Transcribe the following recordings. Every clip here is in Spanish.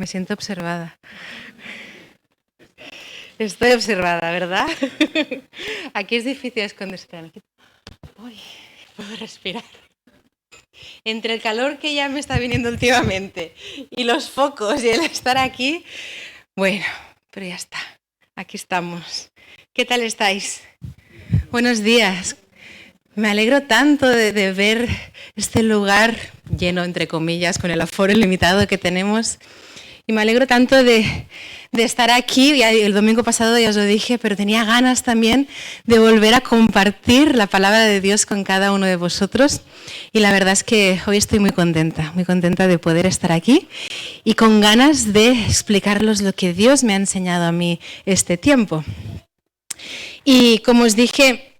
Me siento observada. Estoy observada, ¿verdad? Aquí es difícil esconderse. Uy, puedo respirar. Entre el calor que ya me está viniendo últimamente y los focos y el estar aquí, bueno, pero ya está. Aquí estamos. ¿Qué tal estáis? Buenos días. Me alegro tanto de ver este lugar lleno, entre comillas, con el aforo ilimitado que tenemos. Y me alegro tanto de estar aquí. El domingo pasado ya os lo dije, pero tenía ganas también de volver a compartir la palabra de Dios con cada uno de vosotros. Y la verdad es que hoy estoy muy contenta de poder estar aquí y con ganas de explicaros lo que Dios me ha enseñado a mí este tiempo. Y como os dije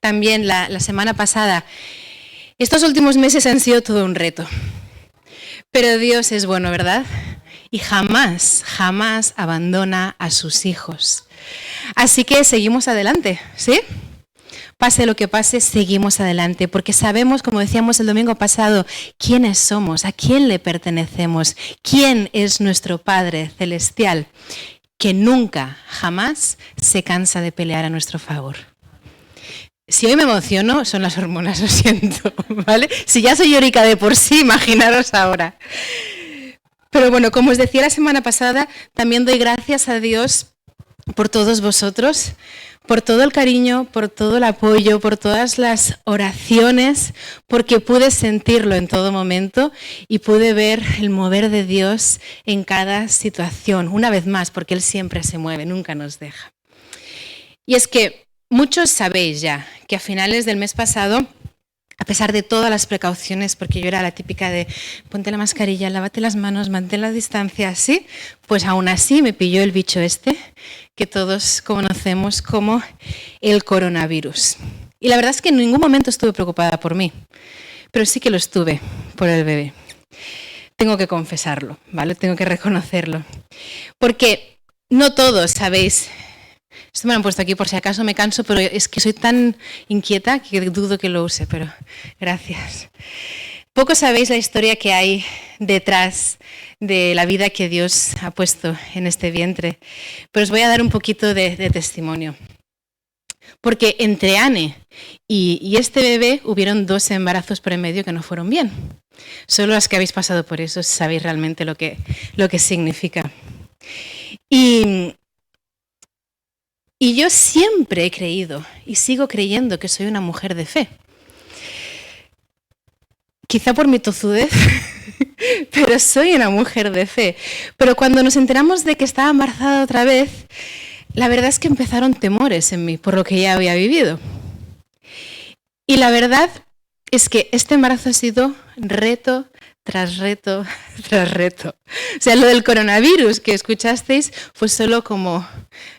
también la semana pasada, estos últimos meses han sido todo un reto. Pero Dios es bueno, ¿verdad? Y jamás abandona a sus hijos. Así que seguimos adelante, ¿sí? Pase lo que pase, seguimos adelante, porque sabemos, como decíamos el domingo pasado, quiénes somos, a quién le pertenecemos, quién es nuestro Padre Celestial, que nunca, jamás se cansa de pelear a nuestro favor. Si hoy me emociono, son las hormonas, lo siento, ¿vale? Si ya soy llorica de por sí, imaginaros ahora. Pero bueno, como os decía la semana pasada, también doy gracias a Dios por todos vosotros, por todo el cariño, por todo el apoyo, por todas las oraciones, porque pude sentirlo en todo momento y pude ver el mover de Dios en cada situación, una vez más, porque Él siempre se mueve, nunca nos deja. Y es que muchos sabéis ya que a finales del mes pasado, a pesar de todas las precauciones, porque yo era la típica de ponte la mascarilla, lávate las manos, mantén la distancia, así, pues aún así me pilló el bicho este, que todos conocemos como el coronavirus. Y la verdad es que en ningún momento estuve preocupada por mí, pero sí que lo estuve por el bebé. Tengo que confesarlo, ¿vale? Tengo que reconocerlo. Porque no todos sabéis. Esto me lo han puesto aquí por si acaso me canso, pero es que soy tan inquieta que dudo que lo use, pero gracias. Poco sabéis la historia que hay detrás de la vida que Dios ha puesto en este vientre, pero os voy a dar un poquito de testimonio. Porque entre Anne y este bebé hubieron 2 embarazos por en medio que no fueron bien. Solo las que habéis pasado por eso sabéis realmente lo que significa. Y yo siempre he creído y sigo creyendo que soy una mujer de fe. Quizá por mi tozudez, pero soy una mujer de fe. Pero cuando nos enteramos de que estaba embarazada otra vez, la verdad es que empezaron temores en mí por lo que ya había vivido. Y la verdad es que este embarazo ha sido reto tras reto, tras reto. O sea, lo del coronavirus que escuchasteis fue solo como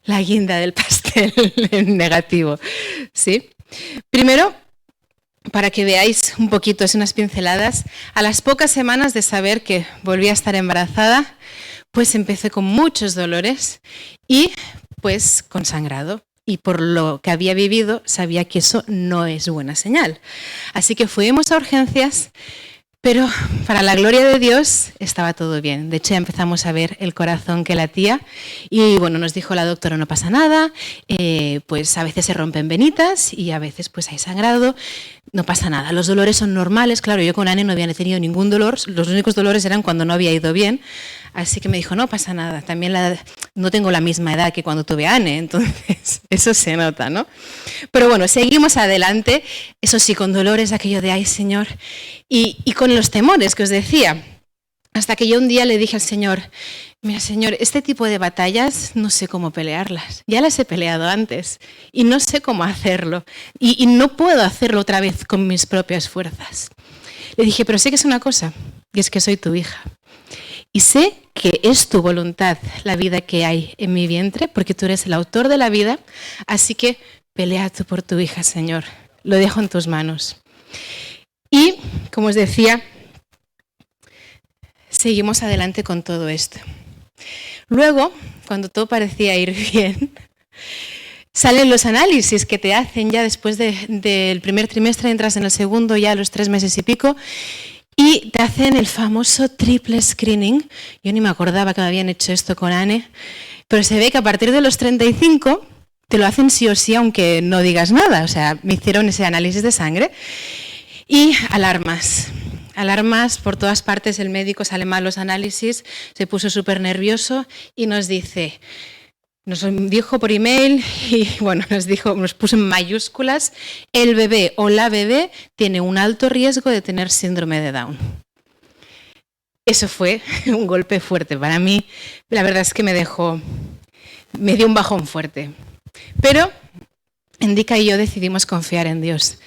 la guinda del pastel en negativo, ¿sí? Primero, para que veáis un poquito, es unas pinceladas, a las pocas semanas de saber que volví a estar embarazada, pues empecé con muchos dolores y pues con sangrado. Y por lo que había vivido, sabía que eso no es buena señal. Así que fuimos a urgencias. Pero para la gloria de Dios estaba todo bien. De hecho, ya empezamos a ver el corazón que latía y bueno, nos dijo la doctora, no pasa nada, pues a veces se rompen venitas y a veces pues hay sangrado, no pasa nada. Los dolores son normales, claro, yo con Anne no había tenido ningún dolor, los únicos dolores eran cuando no había ido bien, así que me dijo, no pasa nada, también no tengo la misma edad que cuando tuve a Anne, entonces eso se nota, ¿no? Pero bueno, seguimos adelante, eso sí, con dolores, aquello de, ay Señor, y con los temores que os decía, hasta que yo un día le dije al Señor, mira Señor, este tipo de batallas no sé cómo pelearlas, ya las he peleado antes y no sé cómo hacerlo y no puedo hacerlo otra vez con mis propias fuerzas. Le dije, pero sé que es una cosa, y es que soy tu hija y sé que es tu voluntad la vida que hay en mi vientre porque tú eres el autor de la vida, así que pelea tú por tu hija, Señor, lo dejo en tus manos. Y, como os decía, seguimos adelante con todo esto. Luego, cuando todo parecía ir bien, salen los análisis que te hacen ya después del primer trimestre, entras en el segundo ya a los 3 meses y pico, y te hacen el famoso triple screening. Yo ni me acordaba que me habían hecho esto con Anne, pero se ve que a partir de los 35 te lo hacen sí o sí, aunque no digas nada. O sea, me hicieron ese análisis de sangre y alarmas. Alarmas por todas partes, el médico sale mal los análisis, se puso súper nervioso y nos dijo por email y bueno, nos puso en mayúsculas: el bebé o la bebé tiene un alto riesgo de tener síndrome de Down. Eso fue un golpe fuerte para mí. La verdad es que me dio un bajón fuerte. Pero Indica y yo decidimos confiar en Dios.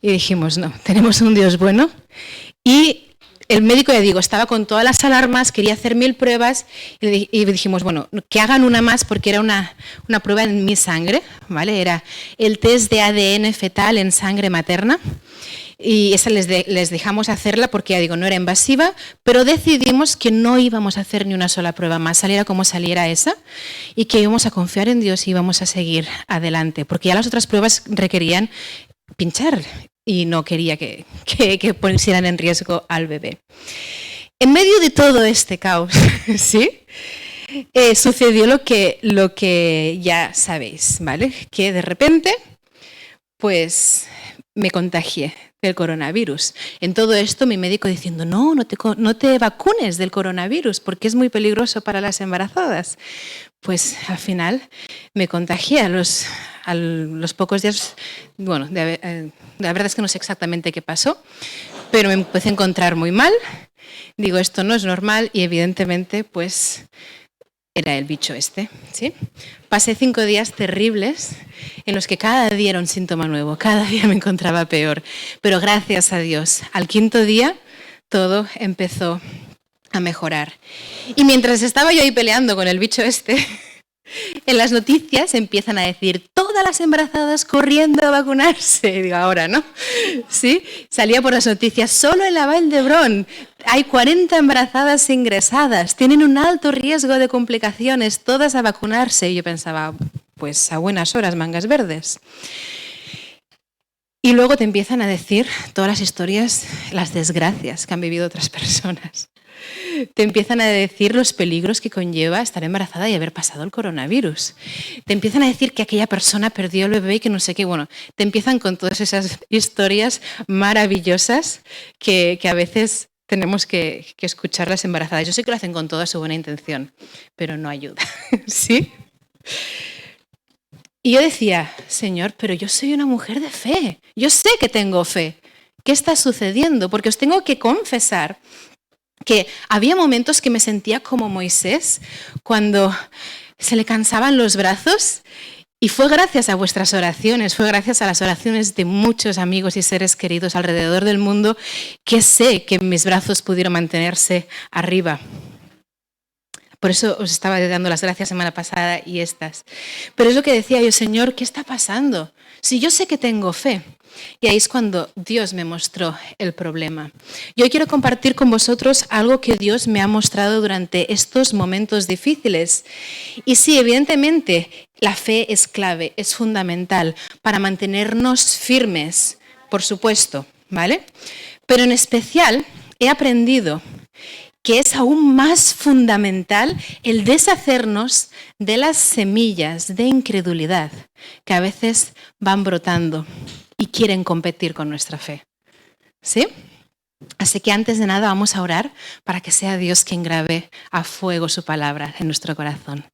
Y dijimos, no, tenemos un Dios bueno. Y el médico, ya digo, estaba con todas las alarmas, quería hacer 1000 pruebas y dijimos, bueno, que hagan una más porque era una prueba en mi sangre, ¿vale? Era el test de ADN fetal en sangre materna. Y esa les dejamos hacerla porque, ya digo, no era invasiva, pero decidimos que no íbamos a hacer ni una sola prueba más, saliera como saliera esa, y que íbamos a confiar en Dios y íbamos a seguir adelante, porque ya las otras pruebas requerían pinchar y no quería que pusieran en riesgo al bebé. En medio de todo este caos, ¿sí? Sucedió lo que ya sabéis, ¿vale? Que de repente, pues me contagié del coronavirus. En todo esto mi médico diciendo, no te vacunes del coronavirus porque es muy peligroso para las embarazadas. Pues al final me contagié a los pocos días. Bueno, la verdad es que no sé exactamente qué pasó, pero me empecé a encontrar muy mal. Digo, esto no es normal y evidentemente pues era el bicho este, ¿sí? Pasé 5 días terribles en los que cada día era un síntoma nuevo, cada día me encontraba peor. Pero gracias a Dios, al 5.º día todo empezó a mejorar. Y mientras estaba yo ahí peleando con el bicho este, en las noticias empiezan a decir todas las embarazadas corriendo a vacunarse. Digo, ahora, ¿no? ¿Sí? Salía por las noticias, solo en la Vall d'Hebron hay 40 embarazadas ingresadas, tienen un alto riesgo de complicaciones, todas a vacunarse. Y yo pensaba, pues a buenas horas, mangas verdes. Y luego te empiezan a decir todas las historias, las desgracias que han vivido otras personas. Te empiezan a decir los peligros que conlleva estar embarazada y haber pasado el coronavirus. Te empiezan a decir que aquella persona perdió el bebé y que no sé qué. Bueno, te empiezan con todas esas historias maravillosas que a veces tenemos que escuchar las embarazadas. Yo sé que lo hacen con toda su buena intención, pero no ayuda, ¿sí? Y yo decía, Señor, pero yo soy una mujer de fe. Yo sé que tengo fe. ¿Qué está sucediendo? Porque os tengo que confesar que había momentos que me sentía como Moisés cuando se le cansaban los brazos, y fue gracias a vuestras oraciones, fue gracias a las oraciones de muchos amigos y seres queridos alrededor del mundo que sé que mis brazos pudieron mantenerse arriba. Por eso os estaba dando las gracias semana pasada y estas. Pero es lo que decía yo, Señor, ¿qué está pasando? Si yo sé que tengo fe. Y ahí es cuando Dios me mostró el problema. Yo quiero compartir con vosotros algo que Dios me ha mostrado durante estos momentos difíciles. Y sí, evidentemente, la fe es clave, es fundamental para mantenernos firmes, por supuesto, ¿vale? Pero en especial he aprendido que es aún más fundamental el deshacernos de las semillas de incredulidad que a veces van brotando y quieren competir con nuestra fe. ¿Sí? Así que antes de nada vamos a orar para que sea Dios quien grabe a fuego su palabra en nuestro corazón.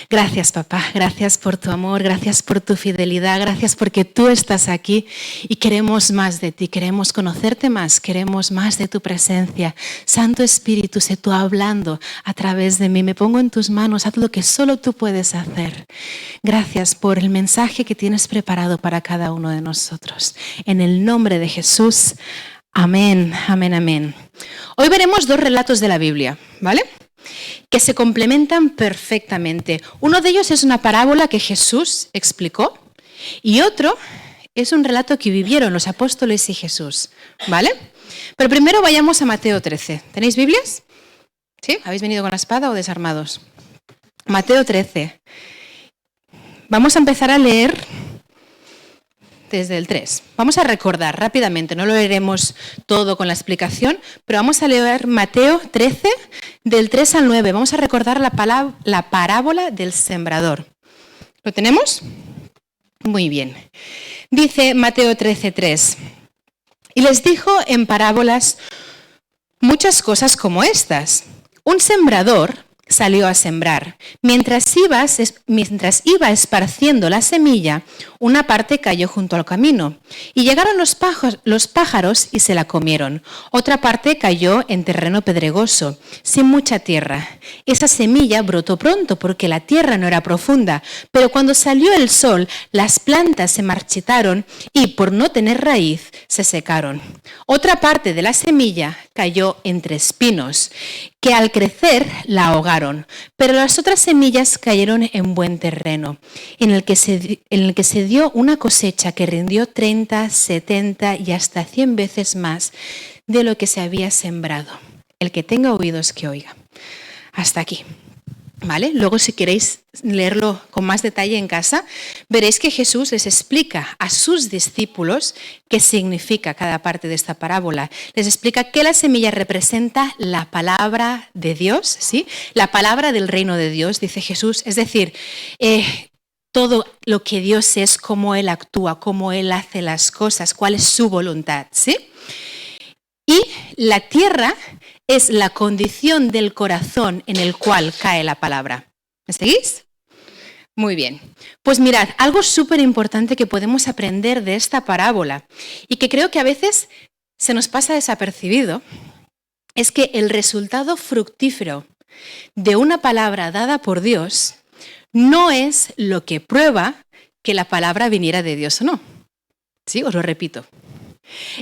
Gracias, papá, gracias por tu amor, gracias por tu fidelidad, gracias porque tú estás aquí y queremos más de ti, queremos conocerte más, queremos más de tu presencia. Santo Espíritu, sé tú hablando a través de mí, me pongo en tus manos, haz lo que solo tú puedes hacer. Gracias por el mensaje que tienes preparado para cada uno de nosotros. En el nombre de Jesús, amén, amén, amén. Hoy veremos 2 relatos de la Biblia, ¿vale? Que se complementan perfectamente. Uno de ellos es una parábola que Jesús explicó y otro es un relato que vivieron los apóstoles y Jesús, ¿vale? Pero primero vayamos a Mateo 13. ¿Tenéis Biblias? ¿Sí? ¿Habéis venido con la espada o desarmados? Mateo 13. Vamos a empezar a leer desde el 3. Vamos a recordar rápidamente, no lo leeremos todo con la explicación, pero vamos a leer Mateo 13, del 3 al 9. Vamos a recordar la parábola del sembrador. ¿Lo tenemos? Muy bien. Dice Mateo 13, 3. Y les dijo en parábolas muchas cosas como estas. Un sembrador salió a sembrar. Mientras iba esparciendo la semilla, una parte cayó junto al camino. Y llegaron los pájaros y se la comieron. Otra parte cayó en terreno pedregoso, sin mucha tierra. Esa semilla brotó pronto porque la tierra no era profunda. Pero cuando salió el sol, las plantas se marchitaron y por no tener raíz, se secaron. Otra parte de la semilla cayó entre espinos, que al crecer la ahogaron, pero las otras semillas cayeron en buen terreno, en el que se dio una cosecha que rindió 30, 70 y hasta 100 veces más de lo que se había sembrado. El que tenga oídos que oiga. Hasta aquí. ¿Vale? Luego, si queréis leerlo con más detalle en casa, veréis que Jesús les explica a sus discípulos qué significa cada parte de esta parábola. Les explica que la semilla representa la palabra de Dios, ¿sí? La palabra del reino de Dios, dice Jesús. Es decir, todo lo que Dios es, cómo Él actúa, cómo Él hace las cosas, cuál es su voluntad, ¿sí? Y la tierra es la condición del corazón en el cual cae la palabra. ¿Me seguís? Muy bien. Pues mirad, algo súper importante que podemos aprender de esta parábola y que creo que a veces se nos pasa desapercibido es que el resultado fructífero de una palabra dada por Dios no es lo que prueba que la palabra viniera de Dios o no. Sí, os lo repito.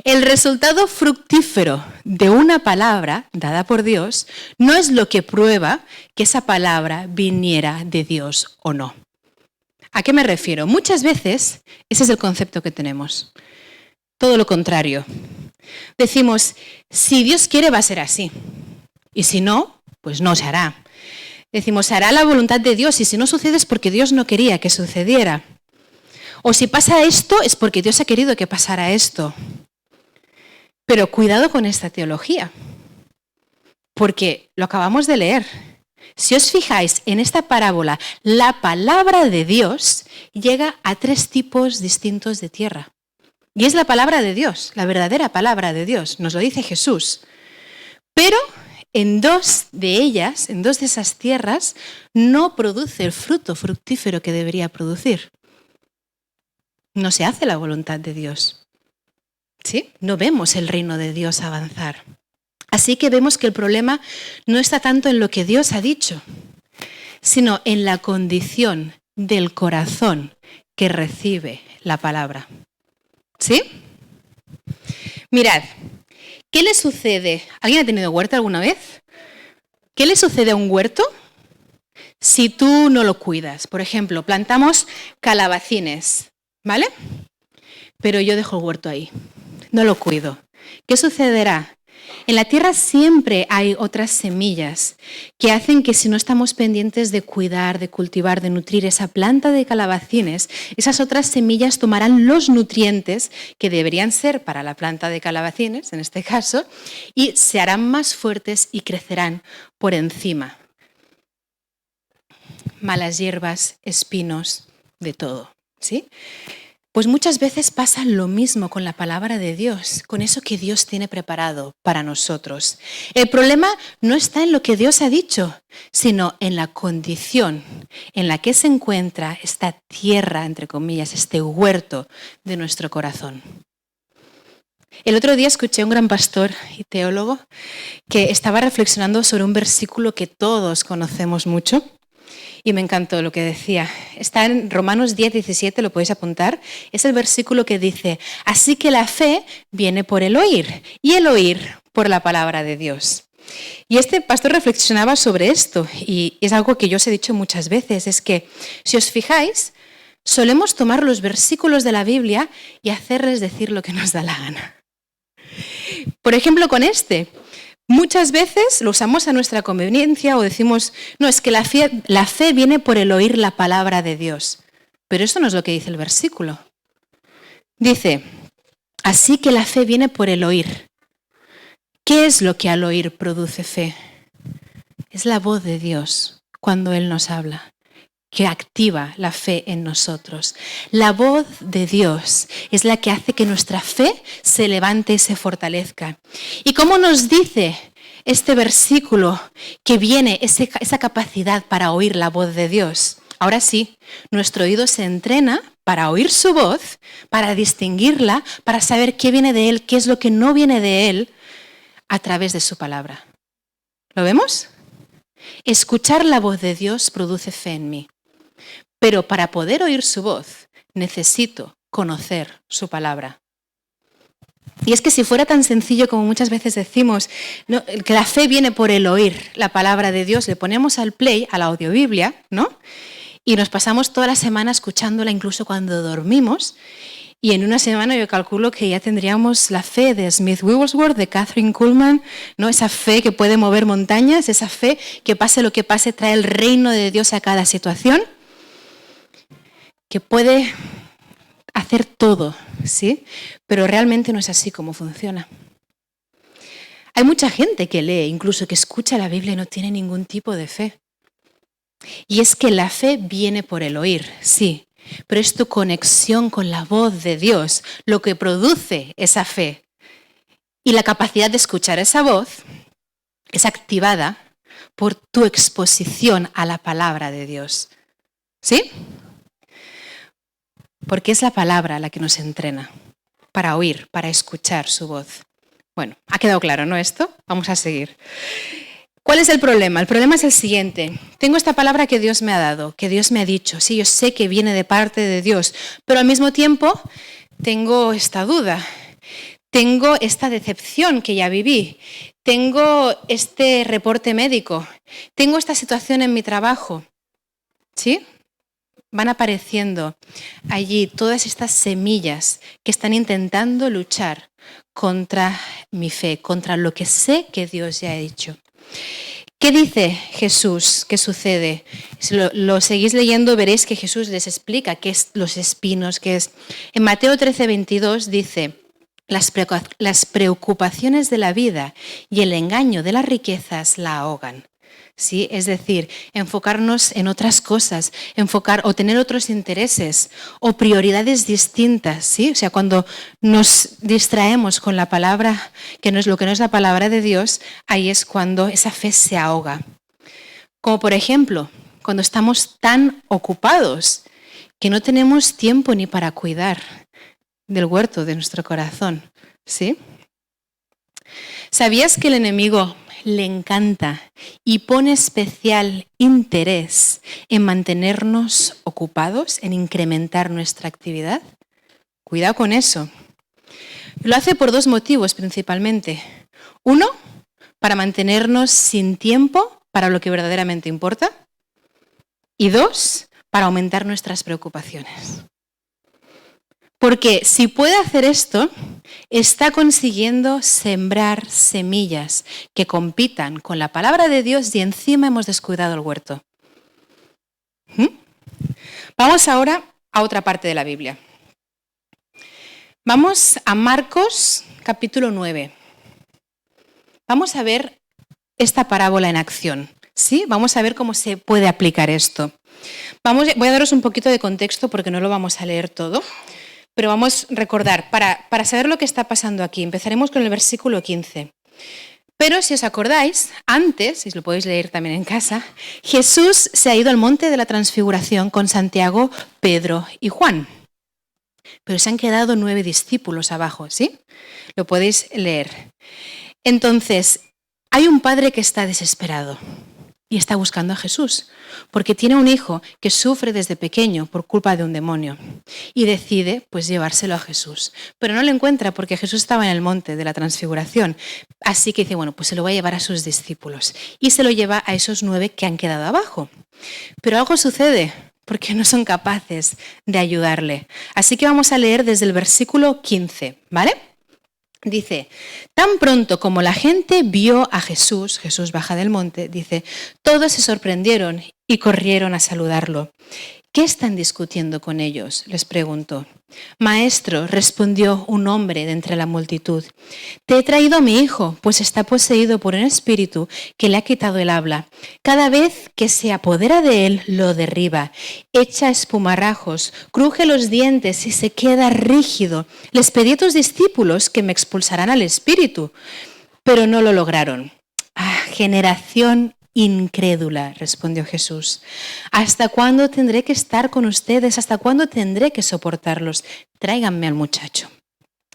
El resultado fructífero de una palabra dada por Dios no es lo que prueba que esa palabra viniera de Dios o no. ¿A qué me refiero? Muchas veces ese es el concepto que tenemos. Todo lo contrario. Decimos, si Dios quiere va a ser así. Y si no, pues no se hará. Decimos, se hará la voluntad de Dios y si no sucede es porque Dios no quería que sucediera. O si pasa esto es porque Dios ha querido que pasara esto. Pero cuidado con esta teología, porque lo acabamos de leer. Si os fijáis en esta parábola, la palabra de Dios llega a 3 tipos distintos de tierra. Y es la palabra de Dios, la verdadera palabra de Dios, nos lo dice Jesús. Pero en 2 de ellas, en 2 de esas tierras, no produce el fruto fructífero que debería producir. No se hace la voluntad de Dios. ¿Sí? No vemos el reino de Dios avanzar. Así que vemos que el problema no está tanto en lo que Dios ha dicho, sino en la condición del corazón que recibe la palabra. ¿Sí? Mirad, ¿qué le sucede? ¿Alguien ha tenido huerto alguna vez? ¿Qué le sucede a un huerto si tú no lo cuidas? Por ejemplo, plantamos calabacines. ¿Vale? Pero yo dejo el huerto ahí, no lo cuido. ¿Qué sucederá? En la tierra siempre hay otras semillas que hacen que si no estamos pendientes de cuidar, de cultivar, de nutrir esa planta de calabacines, esas otras semillas tomarán los nutrientes que deberían ser para la planta de calabacines, en este caso, y se harán más fuertes y crecerán por encima. Malas hierbas, espinos, de todo. ¿Sí? Pues muchas veces pasa lo mismo con la palabra de Dios, con eso que Dios tiene preparado para nosotros. El problema no está en lo que Dios ha dicho, sino en la condición en la que se encuentra esta tierra, entre comillas, este huerto de nuestro corazón. El otro día escuché a un gran pastor y teólogo que estaba reflexionando sobre un versículo que todos conocemos mucho. Y me encantó lo que decía. Está en Romanos 10, 17, lo podéis apuntar. Es el versículo que dice, así que la fe viene por el oír y el oír por la palabra de Dios. Y este pastor reflexionaba sobre esto y es algo que yo os he dicho muchas veces, es que si os fijáis, solemos tomar los versículos de la Biblia y hacerles decir lo que nos da la gana. Por ejemplo, con este. Muchas veces lo usamos a nuestra conveniencia o decimos, no, es que la fe viene por el oír la palabra de Dios. Pero eso no es lo que dice el versículo. Dice, así que la fe viene por el oír. ¿Qué es lo que al oír produce fe? Es la voz de Dios cuando Él nos habla, que activa la fe en nosotros. La voz de Dios es la que hace que nuestra fe se levante y se fortalezca. ¿Y cómo nos dice este versículo que viene esa capacidad para oír la voz de Dios? Ahora sí, nuestro oído se entrena para oír su voz, para distinguirla, para saber qué viene de Él, qué es lo que no viene de Él, a través de su palabra. ¿Lo vemos? Escuchar la voz de Dios produce fe en mí. Pero para poder oír su voz, necesito conocer su palabra. Y es que si fuera tan sencillo como muchas veces decimos, ¿no?, que la fe viene por el oír la palabra de Dios, le ponemos al play, a la audiobiblia, ¿no?, y nos pasamos toda la semana escuchándola, incluso cuando dormimos, y en una semana yo calculo que ya tendríamos la fe de Smith Wigglesworth, de Catherine Kuhlman, ¿no?, esa fe que puede mover montañas, esa fe que pase lo que pase, trae el reino de Dios a cada situación, que puede hacer todo, ¿sí? Pero realmente no es así como funciona. Hay mucha gente que lee, incluso que escucha la Biblia y no tiene ningún tipo de fe. Y es que la fe viene por el oír, sí, pero es tu conexión con la voz de Dios lo que produce esa fe. Y la capacidad de escuchar esa voz es activada por tu exposición a la palabra de Dios. ¿Sí? Porque es la palabra la que nos entrena para oír, para escuchar su voz. Bueno, ha quedado claro, ¿no, esto? Vamos a seguir. ¿Cuál es el problema? El problema es el siguiente. Tengo esta palabra que Dios me ha dado, que Dios me ha dicho. Sí, yo sé que viene de parte de Dios, pero al mismo tiempo tengo esta duda. Tengo esta decepción que ya viví. Tengo este reporte médico. Tengo esta situación en mi trabajo. ¿Sí? Van apareciendo allí todas estas semillas que están intentando luchar contra mi fe, contra lo que sé que Dios ya ha dicho. ¿Qué dice Jesús? ¿Qué sucede? Si lo seguís leyendo, veréis que Jesús les explica qué es los espinos, qué es. En Mateo 13:22 dice, las preocupaciones de la vida y el engaño de las riquezas la ahogan. ¿Sí? Es decir, enfocarnos en otras cosas, o tener otros intereses o prioridades distintas, ¿sí? O sea, cuando nos distraemos con la palabra, que no es lo que no es la palabra de Dios, ahí es cuando esa fe se ahoga. Como por ejemplo, cuando estamos tan ocupados que no tenemos tiempo ni para cuidar del huerto de nuestro corazón, ¿sí? ¿Sabías que el enemigo le encanta y pone especial interés en mantenernos ocupados, en incrementar nuestra actividad? Cuidado con eso. Lo hace por dos motivos principalmente. Uno, para mantenernos sin tiempo para lo que verdaderamente importa. Y dos, para aumentar nuestras preocupaciones. Porque si puede hacer esto, está consiguiendo sembrar semillas que compitan con la palabra de Dios y encima hemos descuidado el huerto. Vamos ahora a otra parte de la Biblia. Vamos a Marcos capítulo 9. Vamos a ver esta parábola en acción, ¿sí? Vamos a ver cómo se puede aplicar esto. Voy a daros un poquito de contexto porque no lo vamos a leer todo. Pero vamos a recordar, para saber lo que está pasando aquí, empezaremos con el versículo 15. Pero si os acordáis, antes, y lo podéis leer también en casa, Jesús se ha ido al monte de la Transfiguración con Santiago, Pedro y Juan. Pero se han quedado 9 discípulos abajo, ¿sí? Lo podéis leer. Entonces, hay un padre que está desesperado y está buscando a Jesús, porque tiene un hijo que sufre desde pequeño por culpa de un demonio y decide pues llevárselo a Jesús. Pero no lo encuentra porque Jesús estaba en el monte de la Transfiguración. Así que dice, bueno, pues se lo va a llevar a sus discípulos. Y se lo lleva a esos 9 que han quedado abajo. Pero algo sucede porque no son capaces de ayudarle. Así que vamos a leer desde el versículo 15, ¿vale? Dice, tan pronto como la gente vio a Jesús, Jesús baja del monte, dice, todos se sorprendieron y corrieron a saludarlo. ¿Qué están discutiendo con ellos?, les preguntó. Maestro, respondió un hombre de entre la multitud, te he traído a mi hijo, pues está poseído por un espíritu que le ha quitado el habla. Cada vez que se apodera de él, lo derriba, echa espumarajos, cruje los dientes y se queda rígido. Les pedí a tus discípulos que me expulsaran al espíritu, pero no lo lograron. Generación incrédula, respondió Jesús. ¿Hasta cuándo tendré que estar con ustedes? ¿Hasta cuándo tendré que soportarlos? Tráiganme al muchacho.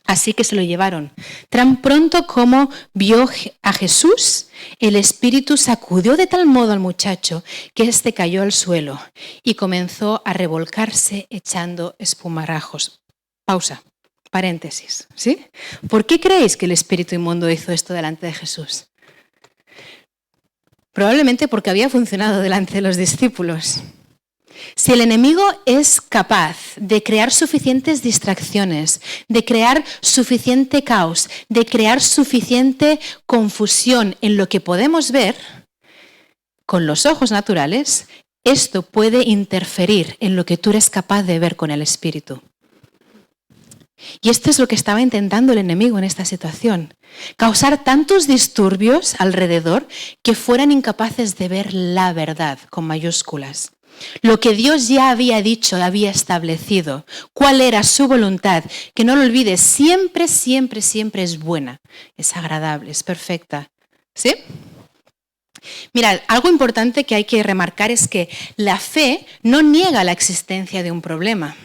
Así que se lo llevaron. Tan pronto como vio a Jesús, el espíritu sacudió de tal modo al muchacho que éste cayó al suelo y comenzó a revolcarse echando espumarajos. Pausa, paréntesis, ¿sí? ¿Por qué creéis que el espíritu inmundo hizo esto delante de Jesús? Probablemente porque había funcionado delante de los discípulos. Si el enemigo es capaz de crear suficientes distracciones, de crear suficiente caos, de crear suficiente confusión en lo que podemos ver con los ojos naturales, esto puede interferir en lo que tú eres capaz de ver con el espíritu. Y esto es lo que estaba intentando el enemigo en esta situación. Causar tantos disturbios alrededor que fueran incapaces de ver la verdad, con mayúsculas. Lo que Dios ya había dicho, había establecido. Cuál era su voluntad. Que no lo olvides, siempre, siempre, siempre es buena. Es agradable, es perfecta. ¿Sí? Mirad, algo importante que hay que remarcar es que la fe no niega la existencia de un problema.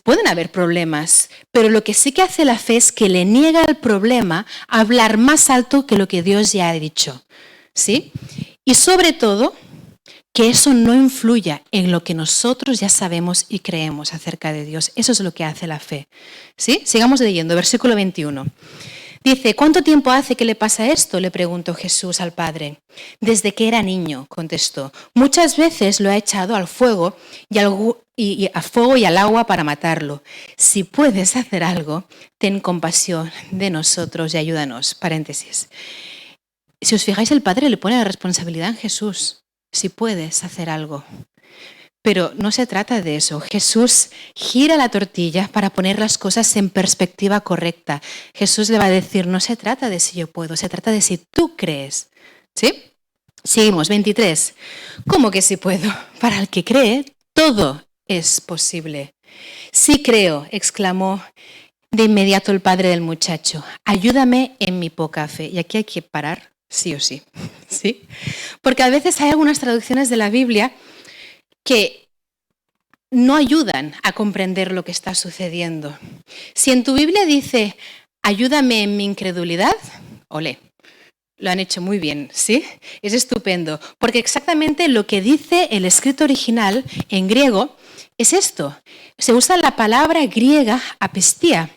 Pueden haber problemas, pero lo que sí que hace la fe es que le niega al problema a hablar más alto que lo que Dios ya ha dicho, ¿sí? Y sobre todo, que eso no influya en lo que nosotros ya sabemos y creemos acerca de Dios. Eso es lo que hace la fe, ¿sí? Sigamos leyendo, versículo 21. Dice, ¿cuánto tiempo hace que le pasa esto?, le preguntó Jesús al Padre. Desde que era niño, contestó. Muchas veces lo ha echado al fuego y al agua para matarlo. Si puedes hacer algo, ten compasión de nosotros y ayúdanos. Paréntesis. Si os fijáis, el Padre le pone la responsabilidad en Jesús. Si puedes hacer algo. Pero no se trata de eso. Jesús gira la tortilla para poner las cosas en perspectiva correcta. Jesús le va a decir, no se trata de si yo puedo, se trata de si tú crees. ¿Sí? Seguimos, 23. ¿Cómo que si puedo? Para el que cree, todo es posible. Sí creo, exclamó de inmediato el padre del muchacho. Ayúdame en mi poca fe. Y aquí hay que parar, sí o sí. ¿Sí? Porque a veces hay algunas traducciones de la Biblia que no ayudan a comprender lo que está sucediendo. Si en tu Biblia dice, ayúdame en mi incredulidad, olé, lo han hecho muy bien, ¿sí? Es estupendo, porque exactamente lo que dice el escrito original en griego es esto. Se usa la palabra griega apestía,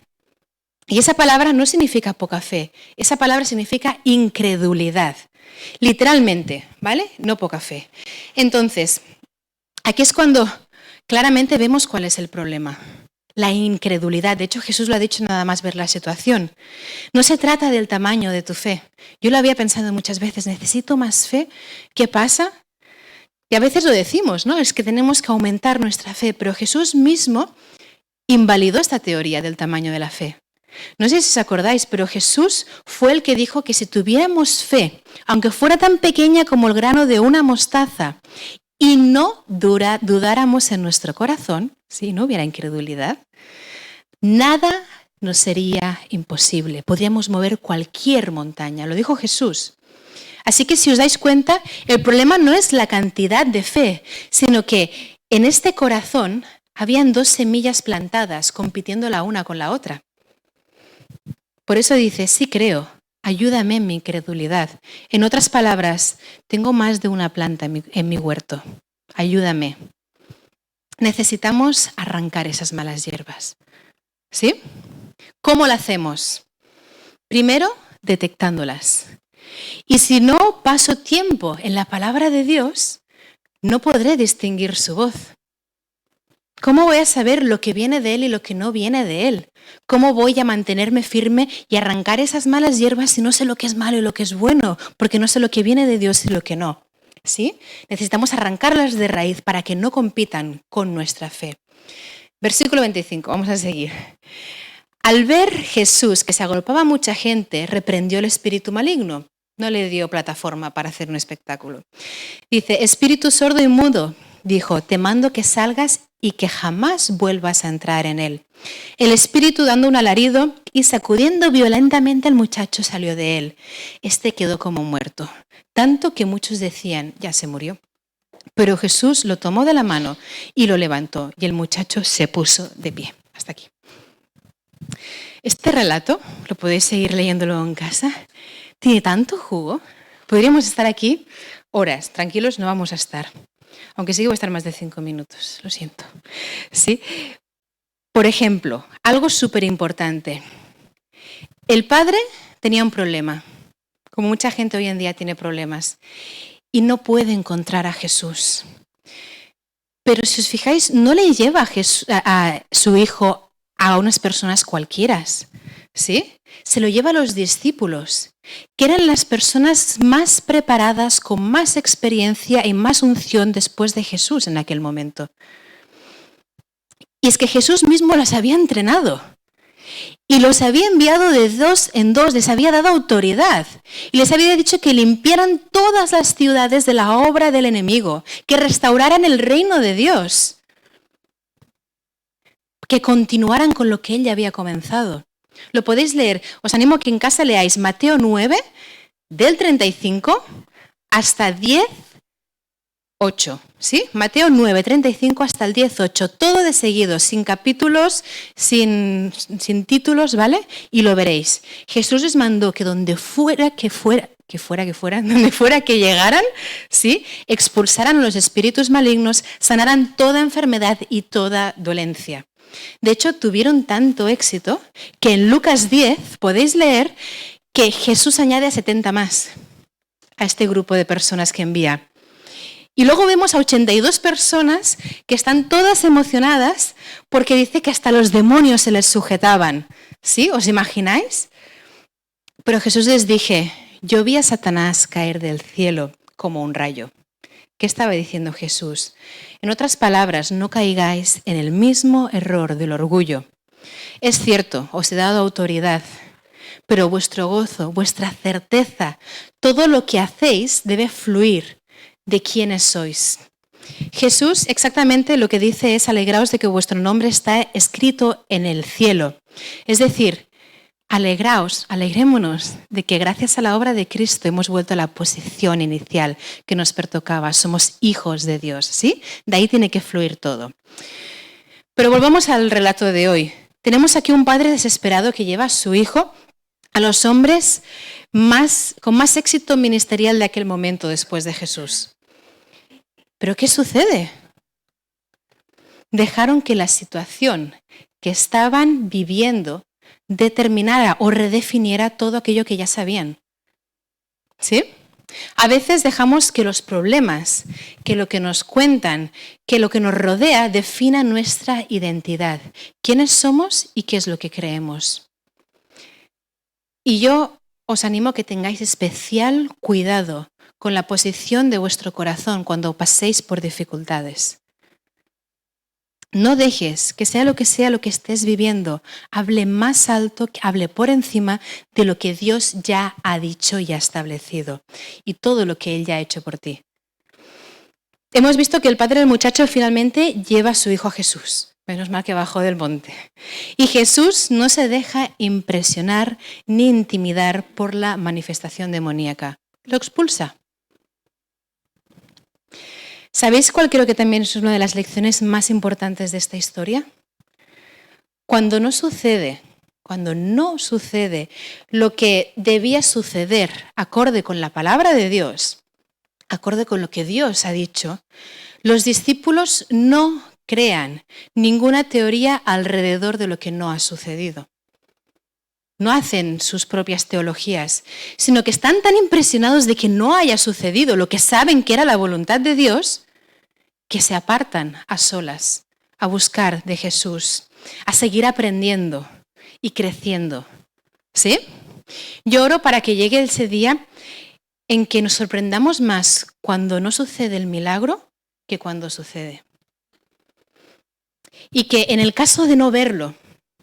y esa palabra no significa poca fe, esa palabra significa incredulidad, literalmente, ¿vale? No poca fe. Entonces, aquí es cuando claramente vemos cuál es el problema, la incredulidad. De hecho, Jesús lo ha dicho nada más ver la situación. No se trata del tamaño de tu fe. Yo lo había pensado muchas veces, necesito más fe. ¿Qué pasa? Y a veces lo decimos, ¿no? Es que tenemos que aumentar nuestra fe, pero Jesús mismo invalidó esta teoría del tamaño de la fe. No sé si os acordáis, pero Jesús fue el que dijo que si tuviéramos fe, aunque fuera tan pequeña como el grano de una mostaza, y no dudáramos en nuestro corazón, si no hubiera incredulidad, nada nos sería imposible. Podríamos mover cualquier montaña. Lo dijo Jesús. Así que si os dais cuenta, el problema no es la cantidad de fe, sino que en este corazón habían dos semillas plantadas compitiendo la una con la otra. Por eso dice, sí creo, ayúdame en mi incredulidad. En otras palabras, tengo más de una planta en mi huerto. Ayúdame. Necesitamos arrancar esas malas hierbas. ¿Sí? ¿Cómo lo hacemos? Primero, detectándolas. Y si no paso tiempo en la palabra de Dios, no podré distinguir su voz. ¿Cómo voy a saber lo que viene de Él y lo que no viene de Él? ¿Cómo voy a mantenerme firme y arrancar esas malas hierbas si no sé lo que es malo y lo que es bueno? Porque no sé lo que viene de Dios y lo que no. ¿sí? Necesitamos arrancarlas de raíz para que no compitan con nuestra fe. Versículo 25, vamos a seguir. Al ver Jesús que se agolpaba mucha gente, reprendió el espíritu maligno. No le dio plataforma para hacer un espectáculo. Dice, espíritu sordo y mudo, dijo, te mando que salgas y que jamás vuelvas a entrar en él. El espíritu, dando un alarido y sacudiendo violentamente al muchacho, salió de él. Este quedó como muerto, tanto que muchos decían, ya se murió. Pero Jesús lo tomó de la mano y lo levantó, y el muchacho se puso de pie. Hasta aquí. Este relato, lo podéis seguir leyéndolo en casa, tiene tanto jugo. Podríamos estar aquí horas, tranquilos, no vamos a estar. Aunque sí que voy a estar más de 5 minutos, lo siento. ¿Sí? Por ejemplo, algo súper importante. El padre tenía un problema, como mucha gente hoy en día tiene problemas, y no puede encontrar a Jesús. Pero si os fijáis, no le lleva a su hijo a unas personas cualquiera, ¿sí? Se lo lleva a los discípulos, que eran las personas más preparadas, con más experiencia y más unción después de Jesús en aquel momento. Y es que Jesús mismo las había entrenado y los había enviado de 2 en 2, les había dado autoridad y les había dicho que limpiaran todas las ciudades de la obra del enemigo, que restauraran el reino de Dios, que continuaran con lo que él ya había comenzado. Lo podéis leer, os animo a que en casa leáis Mateo 9, del 35 hasta 10:8, ¿sí? Mateo 9, 35 hasta el 10:8, todo de seguido, sin capítulos, sin títulos, ¿vale? Y lo veréis. Jesús les mandó que donde fuera que llegaran, ¿sí? Expulsaran a los espíritus malignos, sanaran toda enfermedad y toda dolencia. De hecho, tuvieron tanto éxito que en Lucas 10 podéis leer que Jesús añade a 70 más a este grupo de personas que envía. Y luego vemos a 82 personas que están todas emocionadas porque dice que hasta los demonios se les sujetaban. ¿Sí? ¿Os imagináis? Pero Jesús les dije, yo vi a Satanás caer del cielo como un rayo. ¿Qué estaba diciendo Jesús? En otras palabras, no caigáis en el mismo error del orgullo. Es cierto, os he dado autoridad, pero vuestro gozo, vuestra certeza, todo lo que hacéis debe fluir de quiénes sois. Jesús exactamente lo que dice es alegraos de que vuestro nombre está escrito en el cielo. Es decir, alegrémonos de que gracias a la obra de Cristo hemos vuelto a la posición inicial que nos pertocaba. Somos hijos de Dios, ¿sí? De ahí tiene que fluir todo. Pero volvamos al relato de hoy. Tenemos aquí un padre desesperado que lleva a su hijo a los hombres con más éxito ministerial de aquel momento después de Jesús. ¿Pero qué sucede? Dejaron que la situación que estaban viviendo determinara o redefiniera todo aquello que ya sabían. ¿Sí? A veces dejamos que los problemas, que lo que nos cuentan, que lo que nos rodea defina nuestra identidad, quiénes somos y qué es lo que creemos. Y yo os animo a que tengáis especial cuidado con la posición de vuestro corazón cuando paséis por dificultades. No dejes que sea lo que estés viviendo, hable más alto, hable por encima de lo que Dios ya ha dicho y ha establecido y todo lo que Él ya ha hecho por ti. Hemos visto que el padre del muchacho finalmente lleva a su hijo a Jesús. Menos mal que bajó del monte. Y Jesús no se deja impresionar ni intimidar por la manifestación demoníaca. Lo expulsa. ¿Sabéis cuál creo que también es una de las lecciones más importantes de esta historia? Cuando no sucede lo que debía suceder acorde con la palabra de Dios, acorde con lo que Dios ha dicho, los discípulos no crean ninguna teoría alrededor de lo que no ha sucedido. No hacen sus propias teologías, sino que están tan impresionados de que no haya sucedido lo que saben que era la voluntad de Dios, que se apartan a solas a buscar de Jesús, a seguir aprendiendo y creciendo. ¿Sí? Yo oro para que llegue ese día en que nos sorprendamos más cuando no sucede el milagro que cuando sucede. Y que en el caso de no verlo,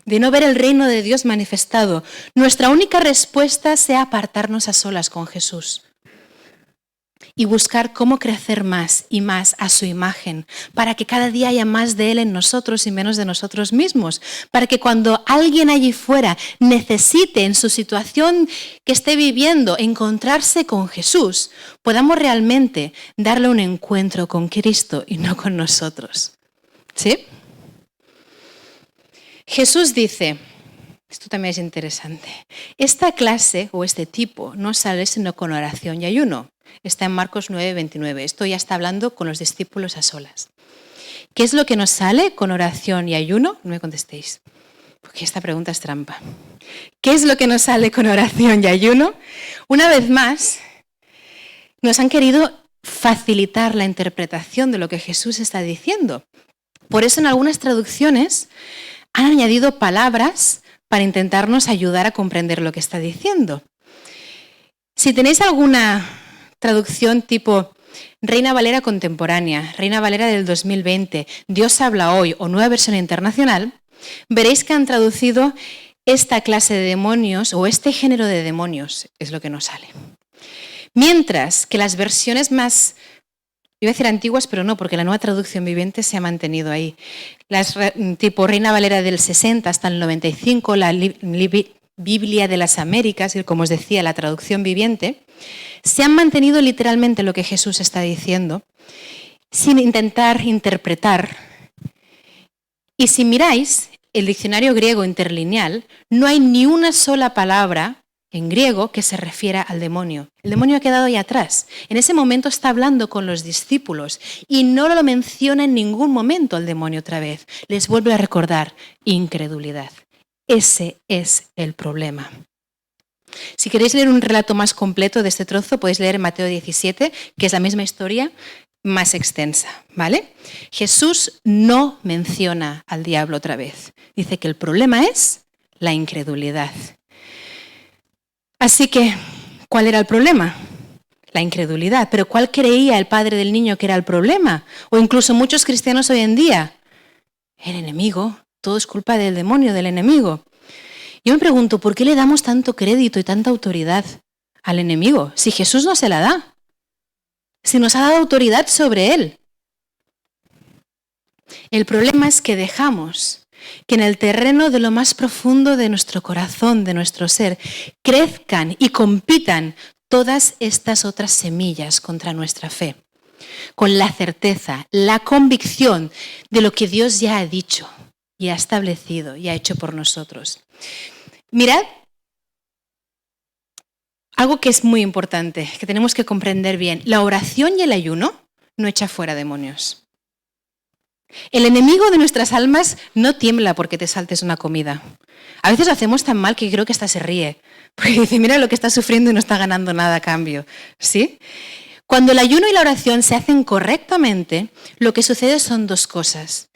de no ver el reino de Dios manifestado, nuestra única respuesta sea apartarnos a solas con Jesús y buscar cómo crecer más y más a su imagen, para que cada día haya más de Él en nosotros y menos de nosotros mismos, para que cuando alguien allí fuera necesite en su situación que esté viviendo encontrarse con Jesús, podamos realmente darle un encuentro con Cristo y no con nosotros. ¿Sí? Jesús dice, esto también es interesante, esta clase o este tipo no sale sino con oración y ayuno. Está en Marcos 9:29. Esto ya está hablando con los discípulos a solas. ¿Qué es lo que nos sale con oración y ayuno? No me contestéis, porque esta pregunta es trampa. ¿Qué es lo que nos sale con oración y ayuno? Una vez más, nos han querido facilitar la interpretación de lo que Jesús está diciendo. Por eso en algunas traducciones han añadido palabras para intentarnos ayudar a comprender lo que está diciendo. Si tenéis alguna traducción tipo Reina Valera contemporánea, Reina Valera del 2020, Dios habla hoy o Nueva Versión Internacional, veréis que han traducido esta clase de demonios o este género de demonios, es lo que nos sale. Mientras que las versiones más, iba a decir antiguas, pero no, porque la Nueva Traducción Viviente se ha mantenido ahí. Las tipo Reina Valera del 60 hasta el 95, la Biblia de las Américas, y como os decía, la traducción viviente, se han mantenido literalmente lo que Jesús está diciendo, sin intentar interpretar. Y si miráis el diccionario griego interlineal, no hay ni una sola palabra en griego que se refiera al demonio. El demonio ha quedado ahí atrás. En ese momento está hablando con los discípulos y no lo menciona en ningún momento el demonio otra vez. Les vuelve a recordar incredulidad. Ese es el problema. Si queréis leer un relato más completo de este trozo, podéis leer Mateo 17, que es la misma historia, más extensa, ¿vale? Jesús no menciona al diablo otra vez. Dice que el problema es la incredulidad. Así que, ¿cuál era el problema? La incredulidad. ¿Pero cuál creía el padre del niño que era el problema? O incluso muchos cristianos hoy en día. El enemigo. Todo es culpa del demonio, del enemigo. Yo me pregunto, ¿por qué le damos tanto crédito y tanta autoridad al enemigo si Jesús no se la da? Si nos ha dado autoridad sobre él. El problema es que dejamos que en el terreno de lo más profundo de nuestro corazón, de nuestro ser, crezcan y compitan todas estas otras semillas contra nuestra fe, con la certeza, la convicción de lo que Dios ya ha dicho y ha establecido y ha hecho por nosotros. Mirad, algo que es muy importante, que tenemos que comprender bien. La oración y el ayuno no echa fuera demonios. El enemigo de nuestras almas no tiembla porque te saltes una comida. A veces lo hacemos tan mal que creo que hasta se ríe, porque dice, mira lo que está sufriendo y no está ganando nada a cambio. ¿Sí? Cuando el ayuno y la oración se hacen correctamente, lo que sucede son dos cosas.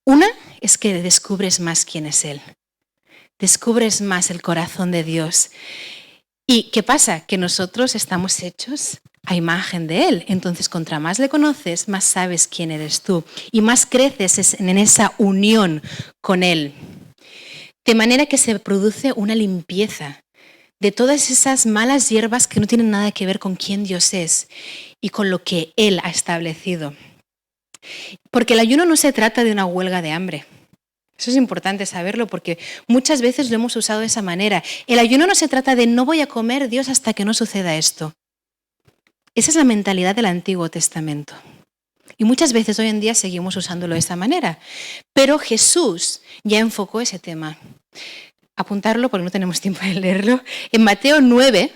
Una es que descubres más quién es Él. Descubres más el corazón de Dios. ¿Y qué pasa? Que nosotros estamos hechos a imagen de Él. Entonces, contra más le conoces, más sabes quién eres tú. Y más creces en esa unión con Él. De manera que se produce una limpieza de todas esas malas hierbas que no tienen nada que ver con quién Dios es y con lo que Él ha establecido. Porque el ayuno no se trata de una huelga de hambre. Eso es importante saberlo porque muchas veces lo hemos usado de esa manera. El ayuno no se trata de no voy a comer Dios hasta que no suceda esto. Esa es la mentalidad del Antiguo Testamento. Y muchas veces hoy en día seguimos usándolo de esa manera. Pero Jesús ya enfocó ese tema. Apuntarlo porque no tenemos tiempo de leerlo. En Mateo 9,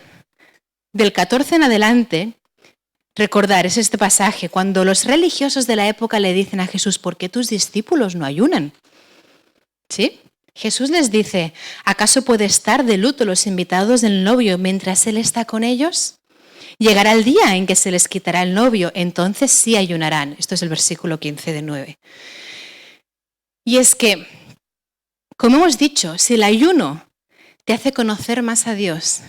del 14 en adelante, recordar, es este pasaje, cuando los religiosos de la época le dicen a Jesús, ¿por qué tus discípulos no ayunan? ¿Sí? Jesús les dice, ¿acaso puede estar de luto los invitados del novio mientras él está con ellos? Llegará el día en que se les quitará el novio, entonces sí ayunarán. Esto es el versículo 15 de 9. Y es que, como hemos dicho, si el ayuno te hace conocer más a Dios,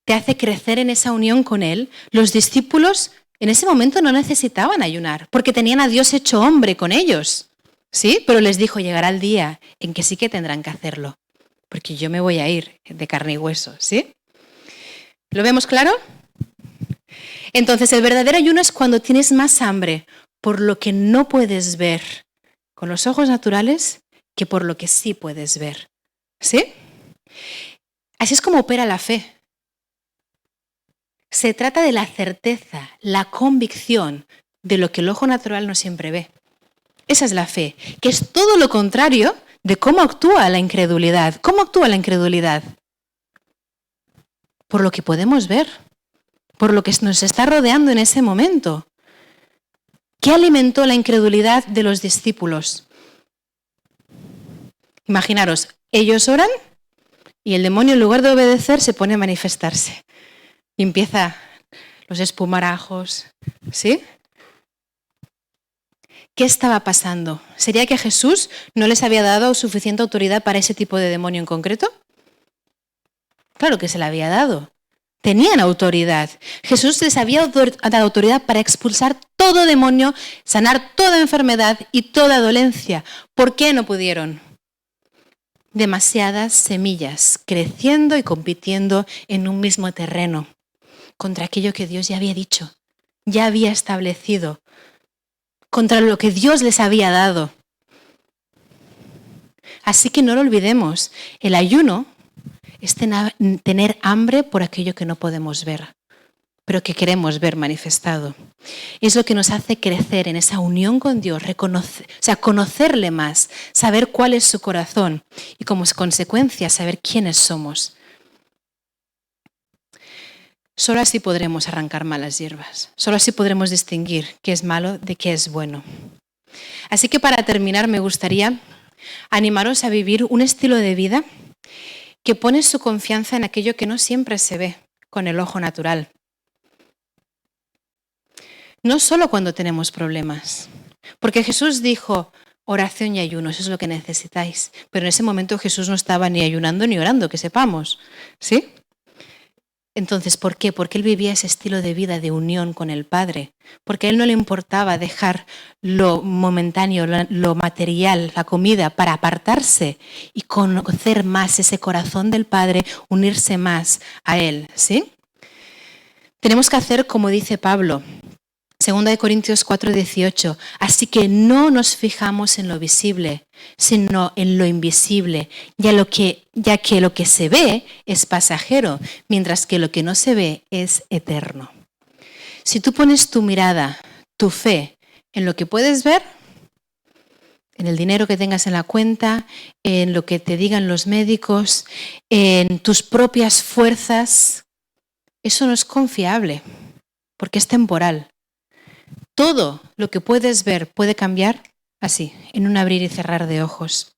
te hace crecer en esa unión con Él. Los discípulos en ese momento no necesitaban ayunar, porque tenían a Dios hecho hombre con ellos, ¿sí? Pero les dijo, llegará el día en que sí que tendrán que hacerlo, porque yo me voy a ir de carne y hueso, ¿sí? ¿Lo vemos claro? Entonces, el verdadero ayuno es cuando tienes más hambre por lo que no puedes ver con los ojos naturales que por lo que sí puedes ver, ¿sí? Así es como opera la fe. Se trata de la certeza, la convicción de lo que el ojo natural no siempre ve. Esa es la fe, que es todo lo contrario de cómo actúa la incredulidad. ¿Cómo actúa la incredulidad? Por lo que podemos ver, por lo que nos está rodeando en ese momento. ¿Qué alimentó la incredulidad de los discípulos? Imaginaros, ellos oran y el demonio en lugar de obedecer se pone a manifestarse. Y empieza los espumarajos, ¿sí? ¿Qué estaba pasando? ¿Sería que Jesús no les había dado suficiente autoridad para ese tipo de demonio en concreto? Claro que se la había dado. Tenían autoridad. Jesús les había dado autoridad para expulsar todo demonio, sanar toda enfermedad y toda dolencia. ¿Por qué no pudieron? Demasiadas semillas creciendo y compitiendo en un mismo terreno contra aquello que Dios ya había dicho, ya había establecido, contra lo que Dios les había dado. Así que no lo olvidemos, el ayuno es tener hambre por aquello que no podemos ver, pero que queremos ver manifestado. Es lo que nos hace crecer en esa unión con Dios, conocerle más, saber cuál es su corazón y como consecuencia saber quiénes somos. Solo así podremos arrancar malas hierbas, solo así podremos distinguir qué es malo de qué es bueno. Así que para terminar me gustaría animaros a vivir un estilo de vida que pone su confianza en aquello que no siempre se ve con el ojo natural. No solo cuando tenemos problemas, porque Jesús dijo, oración y ayuno, eso es lo que necesitáis. Pero en ese momento Jesús no estaba ni ayunando ni orando, que sepamos, ¿sí? Entonces, ¿por qué? Porque Él vivía ese estilo de vida de unión con el Padre, porque a Él no le importaba dejar lo momentáneo, lo material, la comida, para apartarse y conocer más ese corazón del Padre, unirse más a Él, ¿sí? Tenemos que hacer como dice Pablo, 2 Corintios 4:18, así que no nos fijamos en lo visible, sino en lo invisible, ya que lo que se ve es pasajero, mientras que lo que no se ve es eterno. Si tú pones tu mirada, tu fe, en lo que puedes ver, en el dinero que tengas en la cuenta, en lo que te digan los médicos, en tus propias fuerzas, eso no es confiable, porque es temporal. Todo lo que puedes ver puede cambiar así, en un abrir y cerrar de ojos.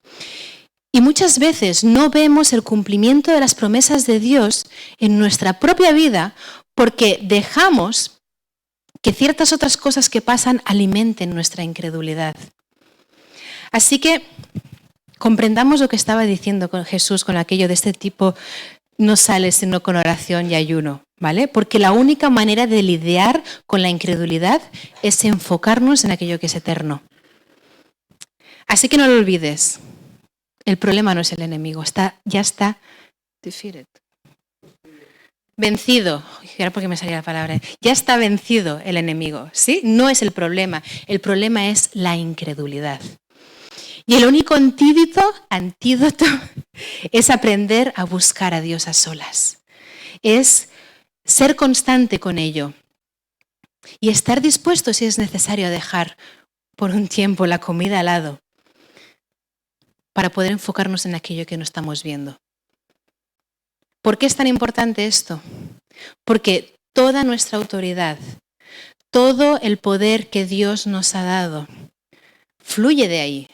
Y muchas veces no vemos el cumplimiento de las promesas de Dios en nuestra propia vida porque dejamos que ciertas otras cosas que pasan alimenten nuestra incredulidad. Así que comprendamos lo que estaba diciendo con Jesús con aquello de este tipo, no sale sino con oración y ayuno, ¿vale? Porque la única manera de lidiar con la incredulidad es enfocarnos en aquello que es eterno. Así que no lo olvides, el problema no es el enemigo, ya está defeated. Vencido, ahora porque me salía la palabra, ya está vencido el enemigo, ¿sí? No es el problema es la incredulidad. Y el único antídoto es aprender a buscar a Dios a solas. Es ser constante con ello y estar dispuesto si es necesario a dejar por un tiempo la comida al lado para poder enfocarnos en aquello que no estamos viendo. ¿Por qué es tan importante esto? Porque toda nuestra autoridad, todo el poder que Dios nos ha dado, fluye de ahí.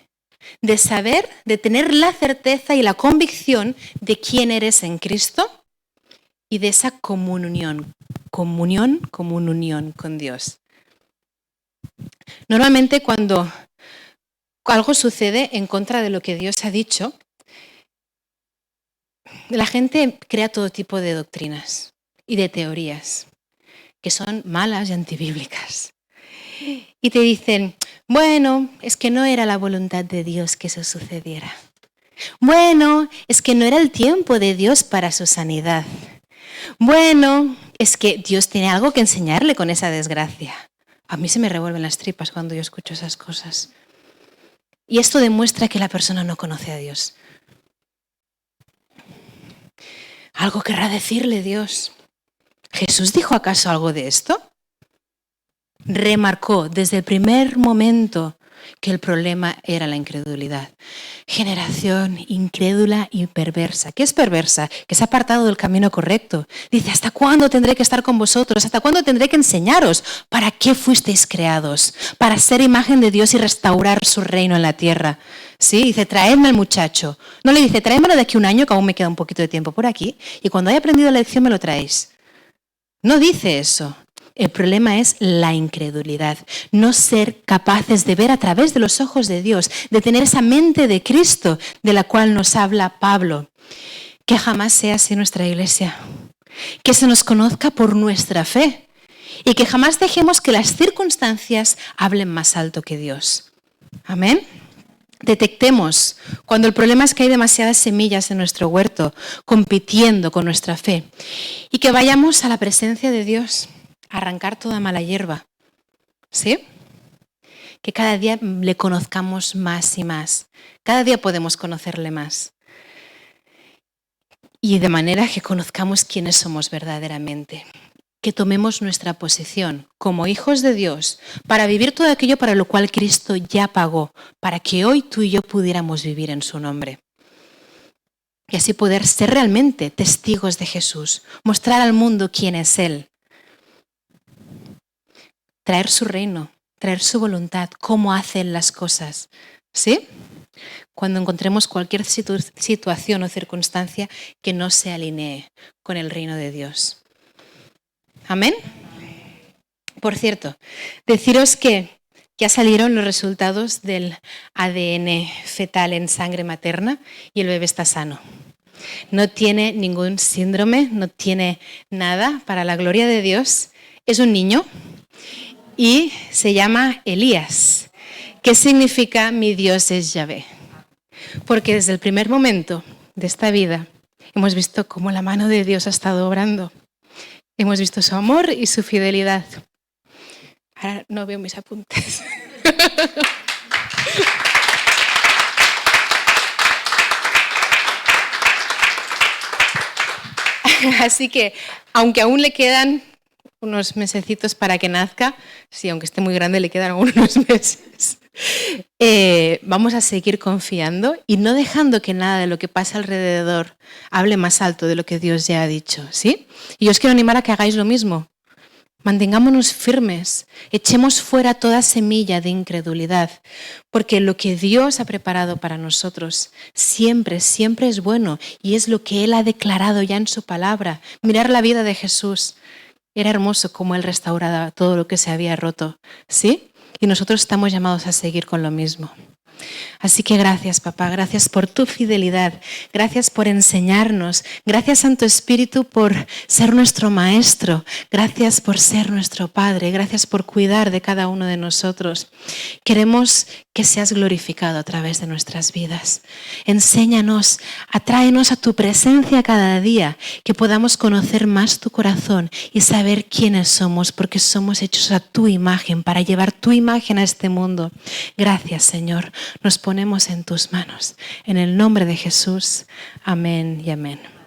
De saber, de tener la certeza y la convicción de quién eres en Cristo y de esa comunión con Dios. Normalmente cuando algo sucede en contra de lo que Dios ha dicho, la gente crea todo tipo de doctrinas y de teorías que son malas y antibíblicas. Y te dicen, bueno, es que no era la voluntad de Dios que eso sucediera. Bueno, es que no era el tiempo de Dios para su sanidad. Bueno, es que Dios tiene algo que enseñarle con esa desgracia. A mí se me revuelven las tripas cuando yo escucho esas cosas. Y esto demuestra que la persona no conoce a Dios. Algo querrá decirle Dios. ¿Jesús dijo acaso algo de esto? Remarcó desde el primer momento que el problema era la incredulidad. Generación incrédula y perversa. ¿Qué es perversa? Que se ha apartado del camino correcto. Dice, ¿hasta cuándo tendré que estar con vosotros? ¿Hasta cuándo tendré que enseñaros? ¿Para qué fuisteis creados? Para ser imagen de Dios y restaurar su reino en la tierra. Sí, dice, traedme al muchacho. No le dice, tráemelo de aquí un año, que aún me queda un poquito de tiempo por aquí, y cuando haya aprendido la lección me lo traéis. No dice eso. El problema es la incredulidad, no ser capaces de ver a través de los ojos de Dios, de tener esa mente de Cristo de la cual nos habla Pablo. Que jamás sea así nuestra iglesia, que se nos conozca por nuestra fe y que jamás dejemos que las circunstancias hablen más alto que Dios. Amén. Detectemos cuando el problema es que hay demasiadas semillas en nuestro huerto compitiendo con nuestra fe y que vayamos a la presencia de Dios. Arrancar toda mala hierba, ¿sí? Que cada día le conozcamos más y más. Cada día podemos conocerle más. Y de manera que conozcamos quiénes somos verdaderamente. Que tomemos nuestra posición como hijos de Dios para vivir todo aquello para lo cual Cristo ya pagó, para que hoy tú y yo pudiéramos vivir en su nombre. Y así poder ser realmente testigos de Jesús, mostrar al mundo quién es Él. Traer su reino, traer su voluntad, cómo hacen las cosas, ¿sí? Cuando encontremos cualquier situación o circunstancia que no se alinee con el reino de Dios. ¿Amén? Por cierto, deciros que ya salieron los resultados del ADN fetal en sangre materna y el bebé está sano. No tiene ningún síndrome, no tiene nada, para la gloria de Dios. Es un niño. Y se llama Elías, que significa mi Dios es Yahvé. Porque desde el primer momento de esta vida hemos visto cómo la mano de Dios ha estado obrando. Hemos visto su amor y su fidelidad. Ahora no veo mis apuntes. Así que, aunque aún le quedan unos mesecitos para que nazca, sí, aunque esté muy grande le quedan unos meses, vamos a seguir confiando y no dejando que nada de lo que pasa alrededor hable más alto de lo que Dios ya ha dicho, ¿sí? Y os quiero animar a que hagáis lo mismo. Mantengámonos firmes, echemos fuera toda semilla de incredulidad, porque lo que Dios ha preparado para nosotros siempre, siempre es bueno y es lo que Él ha declarado ya en su palabra. Mirar la vida de Jesús. Era hermoso cómo Él restauraba todo lo que se había roto, ¿sí? Y nosotros estamos llamados a seguir con lo mismo. Así que gracias, papá, gracias por tu fidelidad, gracias por enseñarnos, gracias, Santo Espíritu, por ser nuestro maestro, gracias por ser nuestro Padre, gracias por cuidar de cada uno de nosotros. Queremos que seas glorificado a través de nuestras vidas. Enséñanos, atráenos a tu presencia cada día, que podamos conocer más tu corazón y saber quiénes somos, porque somos hechos a tu imagen, para llevar tu imagen a este mundo. Gracias, Señor. Nos ponemos en tus manos. En el nombre de Jesús. Amén y amén.